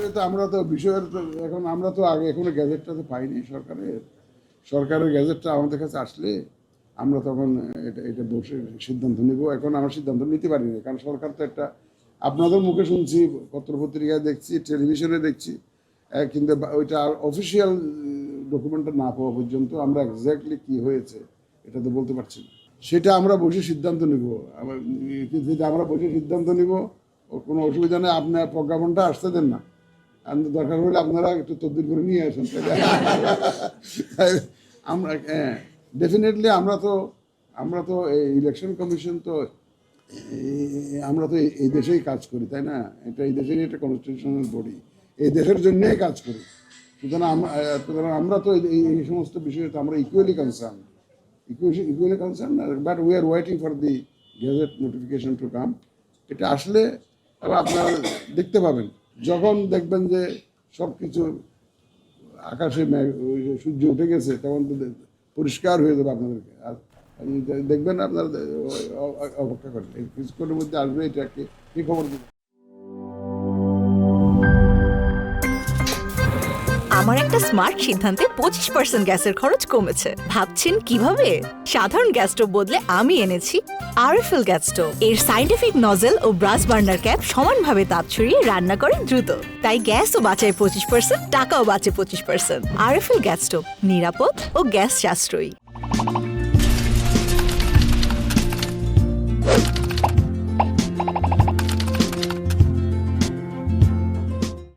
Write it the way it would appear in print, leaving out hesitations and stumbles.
বিষয়ে তো আমরা তো বিষয়ের এখন আমরা তো আগে এখনো গ্যাজেটটা তো পাইনি সরকারের গ্যাজেটটা আমাদের কাছে আসলে আমরা তখন এটা এটা বসে সিদ্ধান্ত নিব। এখন আমরা সিদ্ধান্ত নিতে পারি না, কারণ সরকার তো একটা, আপনাদের মুখে শুনছি, পত্রপত্রিকায় দেখছি, টেলিভিশনে দেখছি, কিন্তু ওইটা অফিসিয়াল ডকুমেন্টটা না পাওয়া পর্যন্ত আমরা এক্স্যাক্টলি কি হয়েছে এটা তো বলতে পারছি না। সেটা আমরা বসে সিদ্ধান্ত নিব। যেটা আমরা বসে সিদ্ধান্ত নিব, কোনো অসুবিধা নেই। আপনার প্রজ্ঞাপনটা আসতে দেন না, দরকার হলে আপনারা একটু তদবির করে নিয়ে আসেন। আমরা ডেফিনেটলি আমরা তো এই ইলেকশন কমিশন তো আমরা তো এই দেশেই কাজ করি, তাই না? এটা এই দেশেরই একটা কনস্টিটিউশনাল বডি, এই দেশের জন্যই কাজ করি। সুতরাং আমরা তো এই সমস্ত বিষয়ে তো আমরা equally concern, but we are waiting for the gazette notification to come. এটা আসলে আপনারা দেখতে পাবেন, যখন দেখবেন যে সব কিছু আকাশে সূর্য উঠে গেছে, তখন তো পরিষ্কার হয়ে যাবে আপনাদেরকে। আর দেখবেন আপনারা অপেক্ষা করেন, কিছুক্ষণের মধ্যে আসবে। এটাকে কি খবর দেবেন? আমার একটা স্মার্ট সিদ্ধান্তে 25% গ্যাসের খরচ কমেছে। ভাবছেন কিভাবে? সাধারণ গ্যাস স্টোভ বদলে আমি এনেছি আরএফএল গ্যাস স্টোভ। এর সাইন্টিফিক নজল ও ব্রাস বার্নার ক্যাপ সমানভাবে তাপ ছড়িয়ে রান্না করে দ্রুত, তাই গ্যাসও বাঁচায় 25%, টাকাও বাঁচে 25%। আরএফএল গ্যাস স্টোভ নিরাপদ ও গ্যাস সাশ্রয়ী।